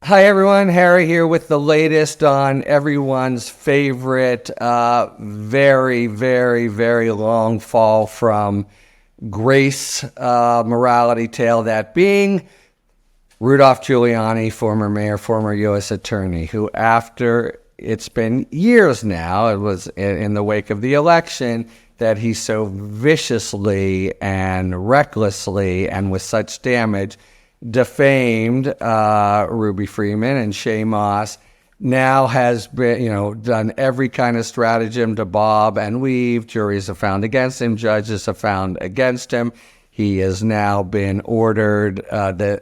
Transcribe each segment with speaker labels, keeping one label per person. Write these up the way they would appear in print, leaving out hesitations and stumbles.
Speaker 1: Hi everyone, Harry here with the latest on everyone's favorite, very, very, very long fall from grace morality tale, that being Rudolph Giuliani, former mayor, former U.S. attorney, who after it's been years now, it was in the wake of the election, that he so viciously and recklessly and with such damage defamed Ruby Freeman and Shay Moss, now has been, done every kind of stratagem to bob and weave. Juries have found against him. Judges have found against him. He has now been ordered,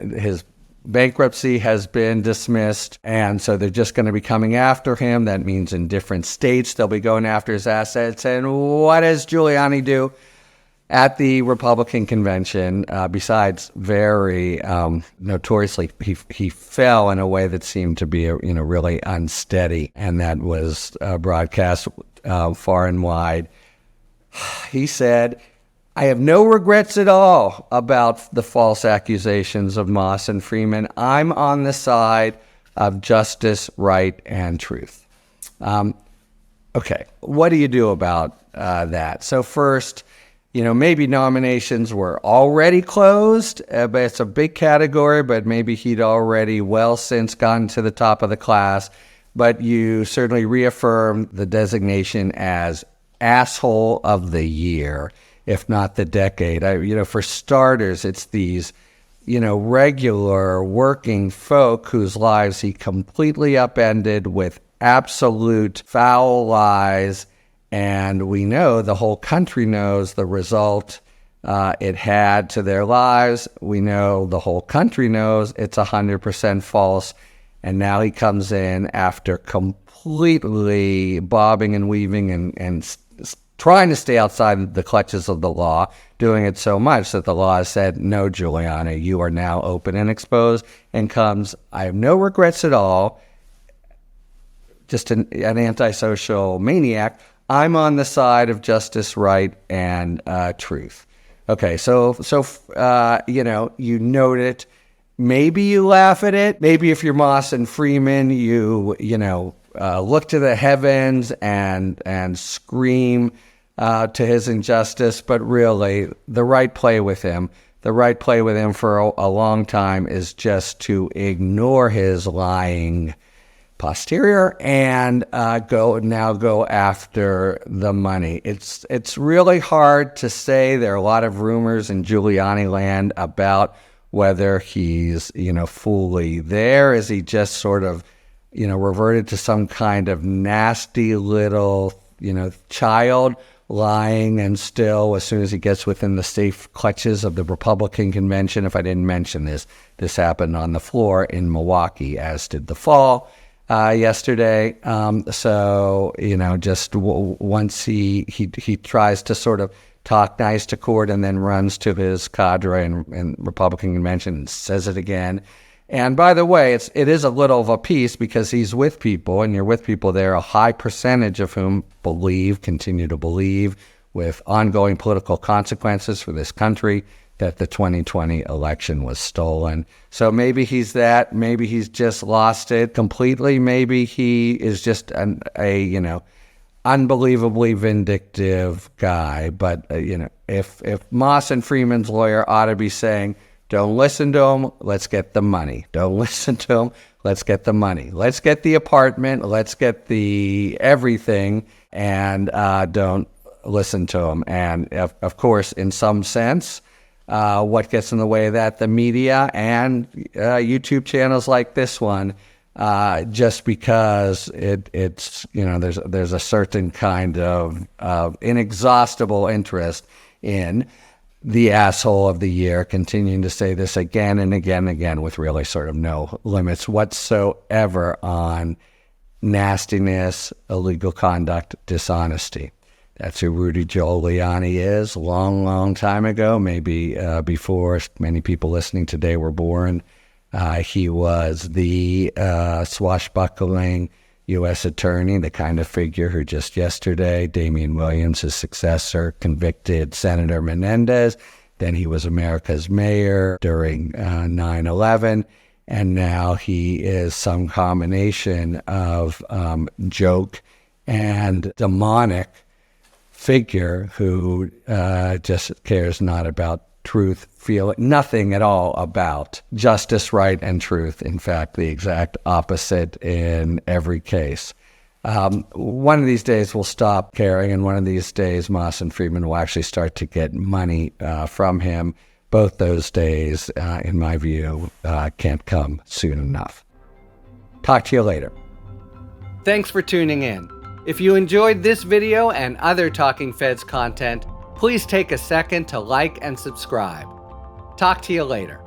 Speaker 1: his bankruptcy has been dismissed, and so they're just going to be coming after him. That means in different states they'll be going after his assets. And what does Giuliani do? At the Republican convention, besides very notoriously, he fell in a way that seemed to be really unsteady, and that was broadcast far and wide. He said, "I have no regrets at all about the false accusations of Moss and Freeman. I'm on the side of justice, right, and truth." Okay, what do you do about that? So first, maybe nominations were already closed, but it's a big category, but maybe he'd already well since gotten to the top of the class. But you certainly reaffirmed the designation as asshole of the year, if not the decade. For starters, it's these, regular working folk whose lives he completely upended with absolute foul lies. And we know, the whole country knows the result it had to their lives. We know the whole country knows it's 100% false. And now he comes in after completely bobbing and weaving and trying to stay outside the clutches of the law, doing it so much that the law has said, "No, Giuliani, you are now open and exposed," and comes, "I have no regrets at all," just an antisocial maniac. "I'm on the side of justice, right, and truth." Okay, so you note it. Maybe you laugh at it. Maybe if you're Moss and Freeman, you look to the heavens and scream to his injustice. But really, the right play with him for a long time is just to ignore his lying posterior and go after the money. It's really hard to say. There are a lot of rumors in Giuliani land about whether he's fully there. Is he just sort of reverted to some kind of nasty little child, lying and still, as soon as he gets within the safe clutches of the Republican convention? If I didn't mention this happened on the floor in Milwaukee, as did the fall yesterday. Just once he tries to sort of talk nice to court and then runs to his cadre and Republican convention and says it again. And by the way, it is a little of a piece, because he's with people, and you're with people there, a high percentage of whom continue to believe, with ongoing political consequences for this country, that the 2020 election was stolen. So maybe he's that. Maybe he's just lost it completely. Maybe he is just a unbelievably vindictive guy. But if Moss and Freeman's lawyer ought to be saying, "Don't listen to him, let's get the money. Don't listen to him, let's get the money. Let's get the apartment, let's get the everything, and don't listen to him." And of course, in some sense, what gets in the way of that? The media and YouTube channels like this one, just because it's there's a certain kind of inexhaustible interest in the asshole of the year, continuing to say this again and again and again, with really sort of no limits whatsoever on nastiness, illegal conduct, dishonesty. That's who Rudy Giuliani is. Long, long time ago, maybe before many people listening today were born, he was the swashbuckling U.S. attorney, the kind of figure who just yesterday, Damian Williams, his successor, convicted Senator Menendez. Then he was America's mayor during 9/11. and now he is some combination of joke and demonic figure who just cares not about truth, feeling, nothing at all about justice, right, and truth. In fact, the exact opposite in every case. One of these days we'll stop caring, and one of these days Moss and Friedman will actually start to get money from him. Both those days, in my view, can't come soon enough. Talk to you later. Thanks for tuning in. If you enjoyed this video and other Talking Feds content, please take a second to like and subscribe. Talk to you later.